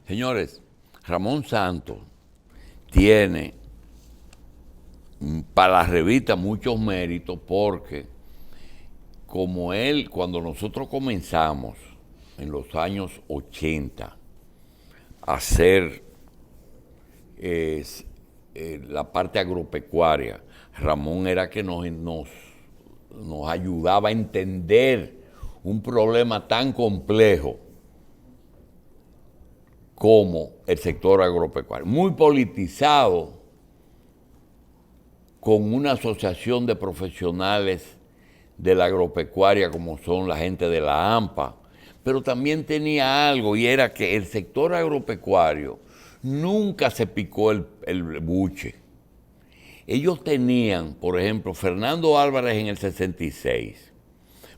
Señores, Ramón Santos tiene para la revista muchos méritos porque como él, cuando nosotros comenzamos en los años 80 a hacer la parte agropecuaria, Ramón era que nos ayudaba a entender un problema tan complejo como el sector agropecuario, muy politizado, con una asociación de profesionales de la agropecuaria como son la gente de la AMPA, pero también tenía algo y era que el sector agropecuario nunca se picó el buche. Ellos tenían, por ejemplo, Fernando Álvarez en el 66,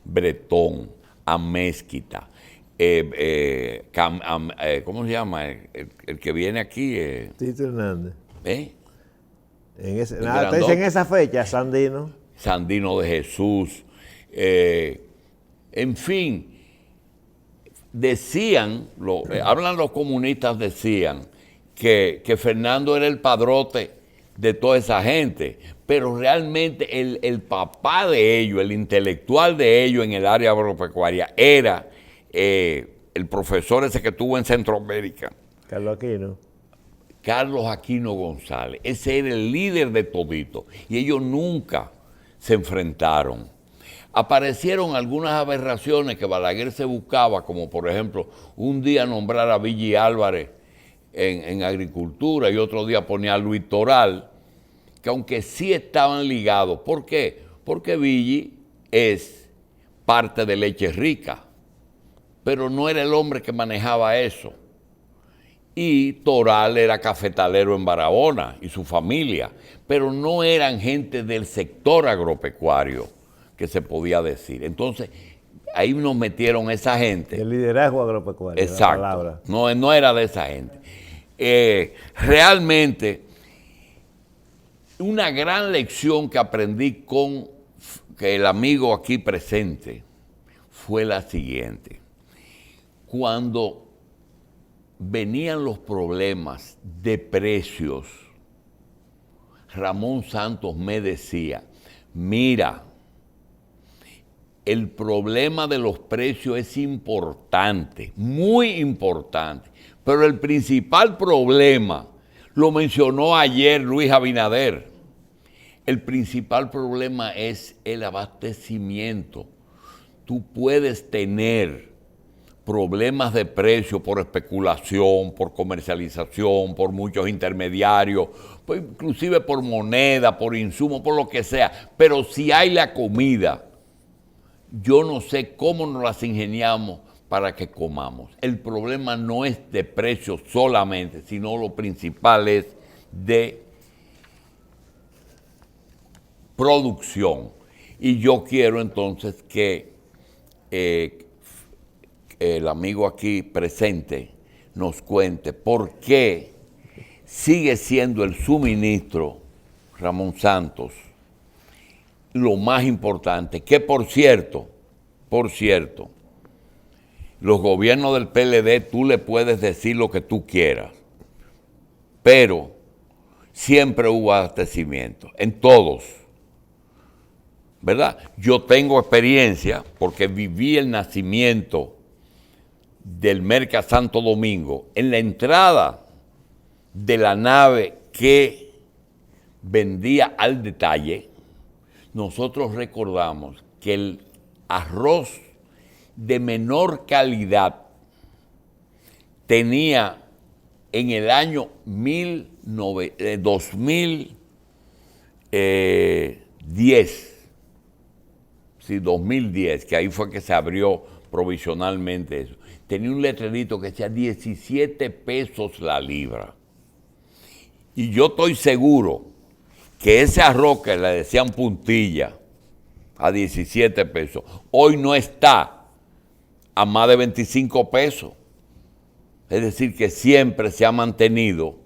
Bretón, Amézquita, ¿cómo se llama? El que viene aquí. Tito Hernández. En esa fecha, Sandino. Sandino de Jesús. En fin, decían, hablan los comunistas, decían que Fernando era el padrote de toda esa gente, pero realmente el papá de ellos, el intelectual de ellos en el área agropecuaria era el profesor ese que tuvo en Centroamérica. Carlos Aquino González. Ese era el líder de todito. Y ellos nunca se enfrentaron. Aparecieron algunas aberraciones que Balaguer se buscaba, como por ejemplo, un día nombrar a Villi Álvarez en agricultura y otro día ponía a Luis Toral, que aunque sí estaban ligados. ¿Por qué? Porque Villi es parte de Leche Rica, pero no era el hombre que manejaba eso. Y Toral era cafetalero en Barahona y su familia, pero no eran gente del sector agropecuario, que se podía decir. Entonces, ahí nos metieron esa gente. El liderazgo agropecuario. Exacto. La palabra. No era de esa gente. Realmente, una gran lección que aprendí con el amigo aquí presente fue la siguiente. Cuando venían los problemas de precios, Ramón Santos me decía, mira, el problema de los precios es importante, muy importante, pero el principal problema, lo mencionó ayer Luis Abinader, el principal problema es el abastecimiento. Tú puedes tener problemas de precio por especulación, por comercialización, por muchos intermediarios, pues inclusive por moneda, por insumo, por lo que sea. Pero si hay la comida, yo no sé cómo nos las ingeniamos para que comamos. El problema no es de precio solamente, sino lo principal es de producción. Y yo quiero entonces que el amigo aquí presente nos cuente por qué sigue siendo el suministro Ramón Santos lo más importante, que por cierto, los gobiernos del PLD tú le puedes decir lo que tú quieras, pero siempre hubo abastecimiento, en todos, ¿verdad? Yo tengo experiencia porque viví el nacimiento del Merca Santo Domingo, en la entrada de la nave que vendía al detalle. Nosotros recordamos que el arroz de menor calidad tenía en el año 2010, que ahí fue que se abrió provisionalmente eso, tenía un letrerito que decía 17 pesos la libra. Y yo estoy seguro que ese arroz que le decían puntilla a 17 pesos, hoy no está a más de 25 pesos. Es decir, que siempre se ha mantenido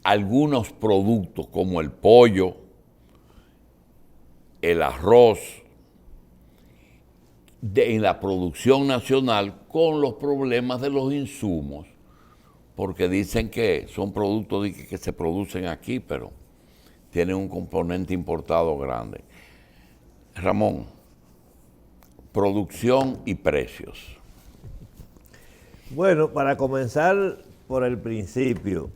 algunos productos como el pollo, el arroz, en la producción nacional con los problemas de los insumos. porque dicen que son productos que se producen aquí, pero tienen un componente importado grande. Ramón, producción y precios. Bueno, para comenzar por el principio.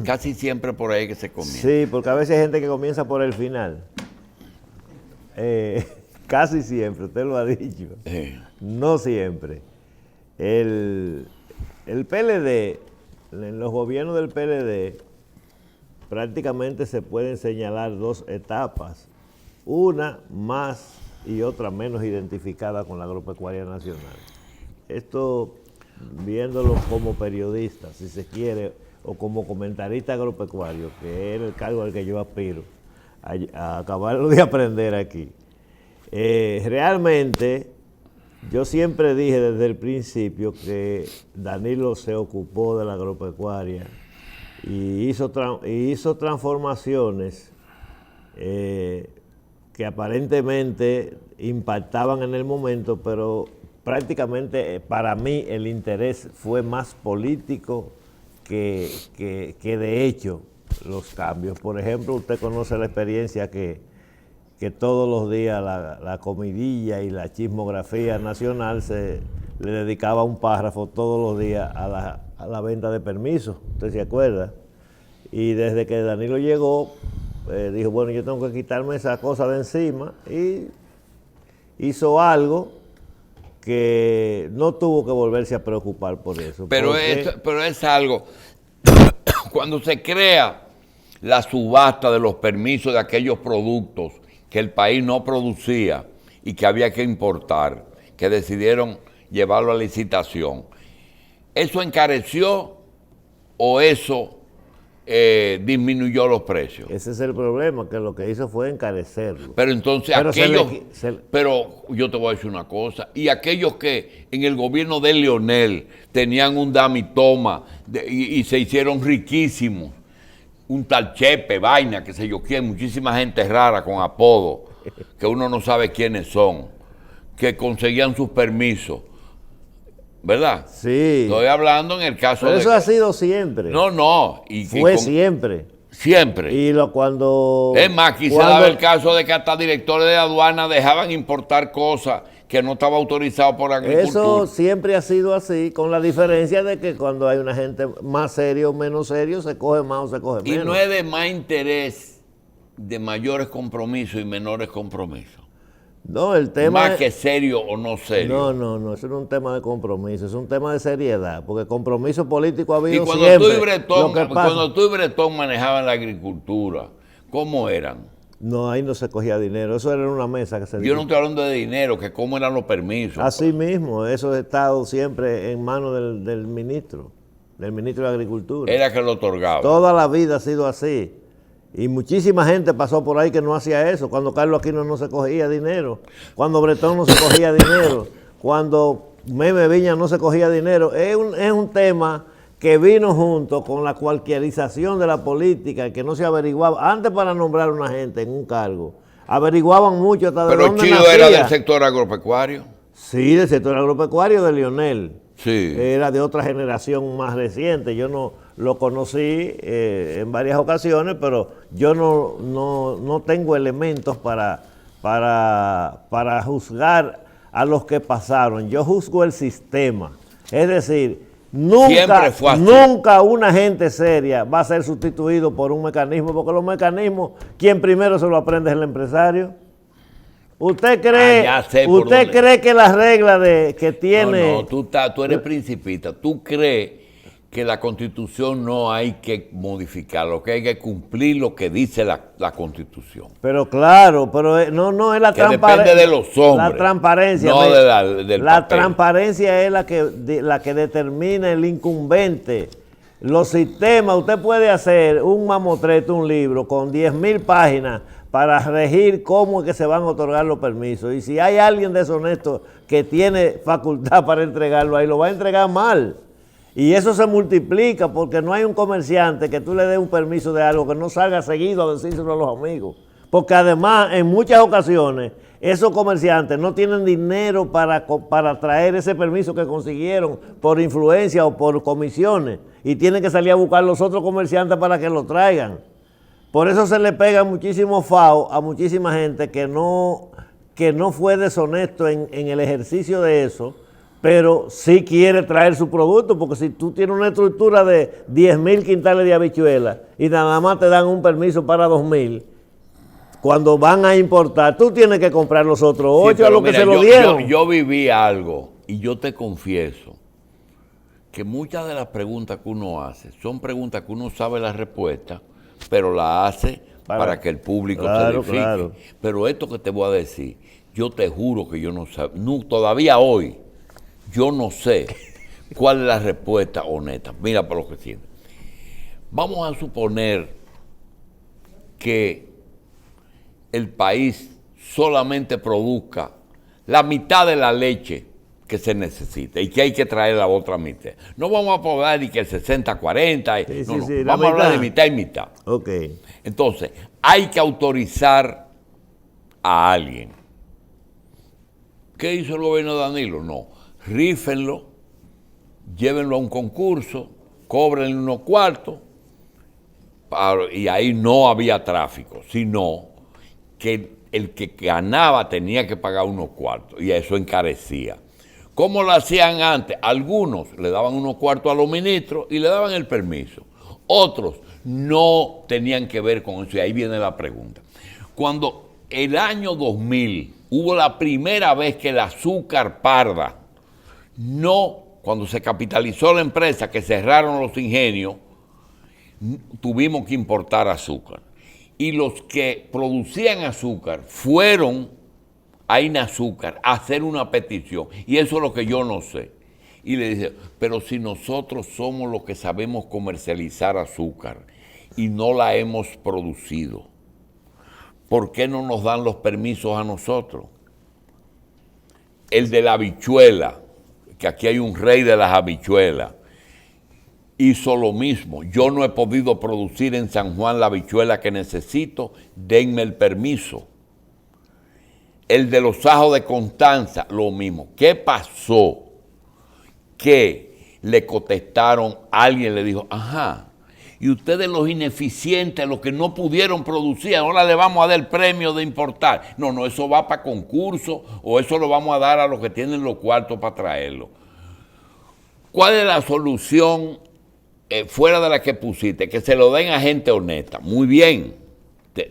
Casi siempre por ahí que se comienza. Sí, porque a veces hay gente que comienza por el final. Casi siempre, usted lo ha dicho. No siempre. El PLD, en los gobiernos del PLD, prácticamente se pueden señalar dos etapas. Una más y otra menos identificada con la agropecuaria nacional. Esto, viéndolo como periodista, si se quiere, o como comentarista agropecuario, que es el cargo al que yo aspiro, a acabarlo de aprender aquí. Realmente, yo siempre dije desde el principio que Danilo se ocupó de la agropecuaria y hizo transformaciones que aparentemente impactaban en el momento, pero prácticamente para mí el interés fue más político que de hecho los cambios. Por ejemplo, usted conoce la experiencia que todos los días la comidilla y la chismografía nacional le dedicaba un párrafo todos los días a la venta de permisos, usted se acuerda. Y desde que Danilo llegó, dijo, bueno, yo tengo que quitarme esa cosa de encima, y hizo algo que no tuvo que volverse a preocupar por eso. Pero es algo, cuando se crea la subasta de los permisos de aquellos productos que el país no producía y que había que importar, que decidieron llevarlo a licitación, ¿eso encareció o eso disminuyó los precios? Ese es el problema, que lo que hizo fue encarecerlo. Pero entonces pero yo te voy a decir una cosa, y aquellos que en el gobierno de Leonel tenían un dame y toma y se hicieron riquísimos, un tal Chepe, vaina, que sé yo quién, muchísima gente rara con apodo, que uno no sabe quiénes son, que conseguían sus permisos, ¿verdad? Sí. Estoy hablando en el caso pero eso ha sido siempre. No. Fue siempre. Siempre. Y cuando... Es más, aquí se daba el caso de que hasta directores de aduana dejaban importar cosas que no estaba autorizado por agricultura. Eso siempre ha sido así, con la diferencia de que cuando hay una gente más seria o menos serio, se coge más o se coge menos. Y no es de más interés de mayores compromisos y menores compromisos. No, el tema... Más que serio o no serio. No, eso no es un tema de compromiso, es un tema de seriedad, porque compromiso político ha habido y cuando siempre. Cuando tú y Bretón manejaban la agricultura, ¿cómo eran? No, ahí no se cogía dinero, eso era en una mesa que se... Yo no estoy hablando de dinero, que cómo eran los permisos. Así mismo, eso ha estado siempre en manos del ministro de Agricultura. Era que lo otorgaba. Toda la vida ha sido así. Y muchísima gente pasó por ahí que no hacía eso. Cuando Carlos Aquino no se cogía dinero, cuando Bretón no se cogía dinero, cuando Meme Viña no se cogía dinero. Es un tema que vino junto con la cualquierización de la política, que no se averiguaba. Antes, para nombrar a una gente en un cargo, averiguaban mucho hasta de dónde nacía. Pero Chío era del sector agropecuario. Sí, del sector agropecuario de Leonel. Sí. Era de otra generación más reciente. Yo no lo conocí en varias ocasiones, pero yo no tengo elementos para juzgar a los que pasaron. Yo juzgo el sistema. Es decir, nunca una gente seria va a ser sustituido por un mecanismo, porque los mecanismos, quien primero se lo aprende es el empresario. ¿Usted cree que las reglas que tiene... No, tú eres principista. ¿Tú crees que la Constitución no hay que modificar, lo que hay que cumplir lo que dice la Constitución? Pero claro, pero no es la transparencia. Depende de los hombres. La transparencia. No del la papel. Transparencia es la que determina el incumbente. Los sistemas, usted puede hacer un mamotreto, un libro con 10,000 páginas para regir cómo es que se van a otorgar los permisos. Y si hay alguien deshonesto que tiene facultad para entregarlo ahí, lo va a entregar mal. Y eso se multiplica porque no hay un comerciante que tú le des un permiso de algo que no salga seguido a decírselo a los amigos. Porque además, en muchas ocasiones, esos comerciantes no tienen dinero para traer ese permiso que consiguieron por influencia o por comisiones y tienen que salir a buscar los otros comerciantes para que lo traigan. Por eso se le pega muchísimo FAO a muchísima gente que no fue deshonesto en el ejercicio de eso, pero sí quiere traer su producto, porque si tú tienes una estructura de 10,000 quintales de habichuelas y nada más te dan un permiso para 2,000, cuando van a importar, tú tienes que comprar los otros 8 a los que se lo dieron. Yo viví algo y yo te confieso que muchas de las preguntas que uno hace son preguntas que uno sabe la respuesta, pero la hace para que el público se edifique. Claro. Pero esto que te voy a decir, yo te juro que yo no sé, todavía hoy, yo no sé cuál es la respuesta honesta. Mira por lo que siento. Vamos a suponer que el país solamente produzca la mitad de la leche que se necesita y que hay que traer la otra mitad. No vamos a poder decir que el 60-40, vamos a hablar de mitad y mitad. Okay. Entonces, hay que autorizar a alguien. ¿Qué hizo el gobierno de Danilo? No, rífenlo, llévenlo a un concurso, cóbrenle unos cuartos, y ahí no había tráfico, sino que el que ganaba tenía que pagar unos cuartos, y eso encarecía. ¿Cómo lo hacían antes? Algunos le daban unos cuartos a los ministros y le daban el permiso. Otros no tenían que ver con eso, y ahí viene la pregunta. Cuando el año 2000 hubo la primera vez que el azúcar parda, cuando se capitalizó la empresa, que cerraron los ingenios, tuvimos que importar azúcar. Y los que producían azúcar fueron a Inazúcar a hacer una petición. Y eso es lo que yo no sé. Y le dije, pero si nosotros somos los que sabemos comercializar azúcar y no la hemos producido, ¿por qué no nos dan los permisos a nosotros? El de la habichuela, que aquí hay un rey de las habichuelas, hizo lo mismo. Yo no he podido producir en San Juan la habichuela que necesito, denme el permiso. El de los ajos de Constanza, lo mismo. ¿Qué pasó? Que le contestaron, alguien le dijo, ajá, y ustedes los ineficientes, los que no pudieron producir, ahora le vamos a dar el premio de importar. No, eso va para concurso, o eso lo vamos a dar a los que tienen los cuartos para traerlo. ¿Cuál es la solución fuera de la que pusiste? Que se lo den a gente honesta. Muy bien,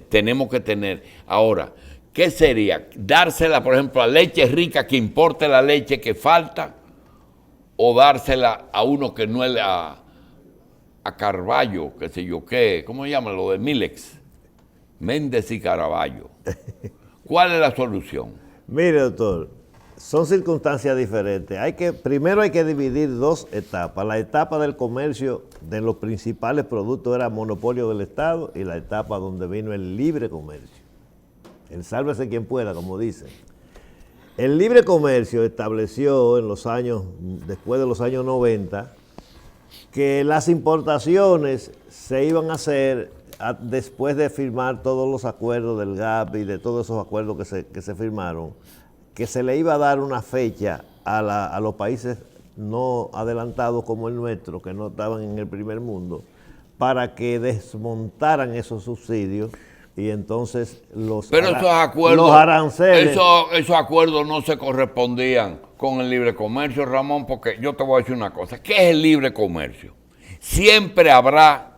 tenemos que tener. Ahora, ¿qué sería? Dársela, por ejemplo, a Leche Rica, que importe la leche que falta, o dársela a uno que no es a Carballo, qué sé yo qué, ¿cómo se llama? Lo de Milex, Méndez y Caraballo. ¿Cuál es la solución? Mire, doctor, son circunstancias diferentes. Primero hay que dividir dos etapas. La etapa del comercio de los principales productos era monopolio del Estado, y la etapa donde vino el libre comercio. El sálvese quien pueda, como dicen. El libre comercio estableció en los años, después de los años 90, que las importaciones se iban a hacer después de firmar todos los acuerdos del GAP y de todos esos acuerdos que se firmaron, que se le iba a dar una fecha a los países no adelantados como el nuestro, que no estaban en el primer mundo, para que desmontaran esos subsidios. Y entonces los aranceles... Esos acuerdos no se correspondían con el libre comercio, Ramón, porque yo te voy a decir una cosa. ¿Qué es el libre comercio? Siempre habrá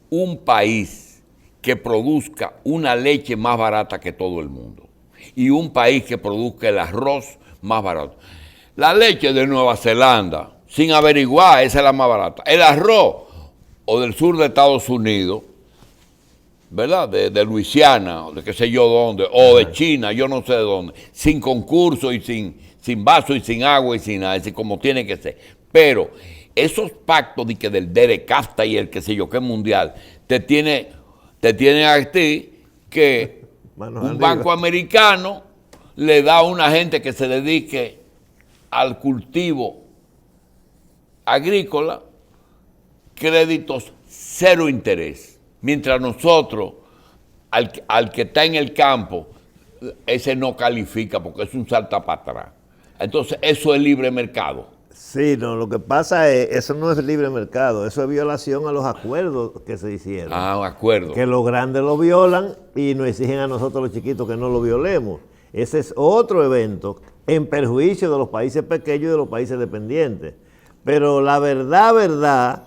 un país que produzca una leche más barata que todo el mundo y un país que produzca el arroz más barato. La leche de Nueva Zelanda, sin averiguar, esa es la más barata. El arroz, o del sur de Estados Unidos, ¿verdad? De Luisiana, o de qué sé yo dónde, o de China, yo no sé de dónde, sin concurso y sin vaso y sin agua y sin nada, así como tiene que ser. Pero esos pactos de que del DERECAFTA y el qué sé yo qué mundial, te tiene a ti que un banco americano le da a una gente que se dedique al cultivo agrícola créditos cero interés. Mientras nosotros al que está en el campo, ese no califica porque es un salta para atrás. Entonces, eso es libre mercado. Sí, no, lo que pasa es, eso no es libre mercado, eso es violación a los acuerdos que se hicieron. Ah, de acuerdo. Que los grandes lo violan y nos exigen a nosotros los chiquitos que no lo violemos. Ese es otro evento en perjuicio de los países pequeños y de los países dependientes. Pero la verdad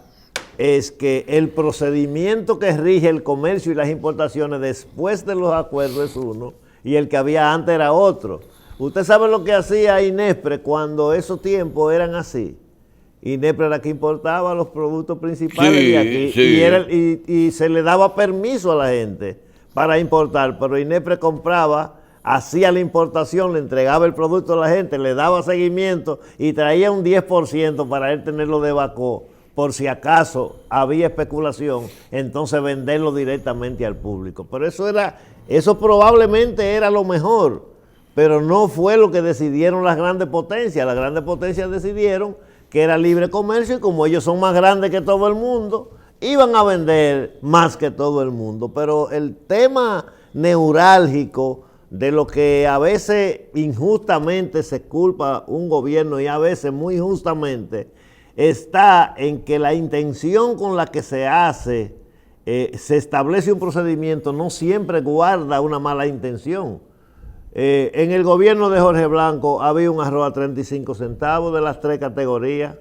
es que el procedimiento que rige el comercio y las importaciones después de los acuerdos es uno y el que había antes era otro. Usted sabe lo que hacía INESPRE cuando esos tiempos eran así. INESPRE era que importaba los productos principales de aquí y se le daba permiso a la gente para importar, pero INESPRE compraba, hacía la importación, le entregaba el producto a la gente, le daba seguimiento y traía un 10% para él tenerlo de vacó, por si acaso había especulación, entonces venderlo directamente al público. Pero eso probablemente era lo mejor, pero no fue lo que decidieron las grandes potencias. Las grandes potencias decidieron que era libre comercio y como ellos son más grandes que todo el mundo, iban a vender más que todo el mundo. Pero el tema neurálgico de lo que a veces injustamente se culpa un gobierno y a veces muy justamente, está en que la intención con la que se hace, se establece un procedimiento, no siempre guarda una mala intención. En el gobierno de Jorge Blanco había un arroz a 35 centavos de las 3 categorías.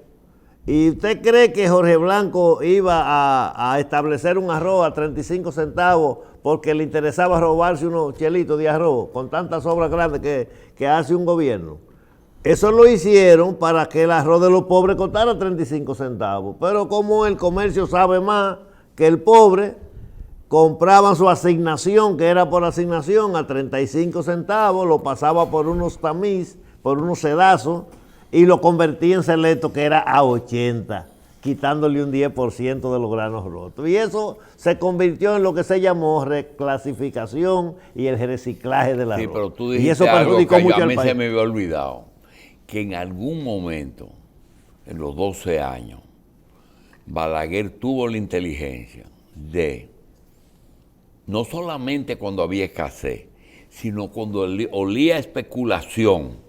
¿Y usted cree que Jorge Blanco iba a establecer un arroz a 35 centavos porque le interesaba robarse unos chelitos de arroz con tantas obras grandes que hace un gobierno? Eso lo hicieron para que el arroz de los pobres costara 35 centavos. Pero como el comercio sabe más que el pobre, compraban su asignación, que era por asignación, a 35 centavos, lo pasaba por unos tamiz, por unos sedazos, y lo convertía en selecto, que era a 80, quitándole un 10% de los granos rotos. Y eso se convirtió en lo que se llamó reclasificación y el reciclaje del arroz. Sí, pero tú y dijiste eso algo perjudicó que mucho a al mí país. se me había olvidado, que en algún momento, en los 12 años, Balaguer tuvo la inteligencia de, no solamente cuando había escasez, sino cuando olía especulación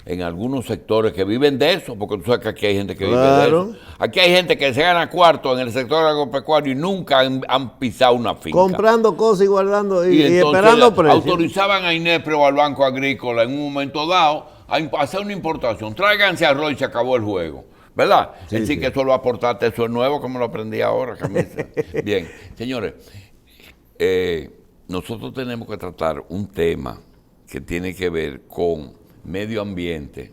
en algunos sectores que viven de eso, porque tú sabes que aquí hay gente que vive de eso. Aquí hay gente que se gana cuarto en el sector agropecuario y nunca han pisado una finca. Comprando cosas y guardando y entonces esperando precios. Autorizaban a INESPRE o al Banco Agrícola en un momento dado a hacer una importación. Tráiganse arroz y se acabó el juego. ¿Verdad? Sí, es decir, sí. que eso lo aportaste, eso es nuevo, como lo aprendí ahora. Bien, señores, nosotros tenemos que tratar un tema que tiene que ver con medio ambiente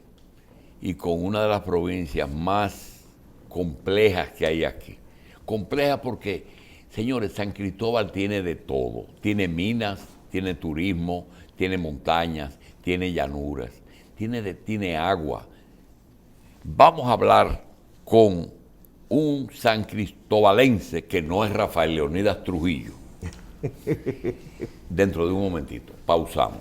y con una de las provincias más complejas que hay aquí. Compleja porque, señores, San Cristóbal tiene de todo. Tiene minas, tiene turismo, tiene montañas, tiene llanuras, tiene agua. Vamos a hablar con un san cristobalense que no es Rafael Leonidas Trujillo. Dentro de un momentito, pausamos.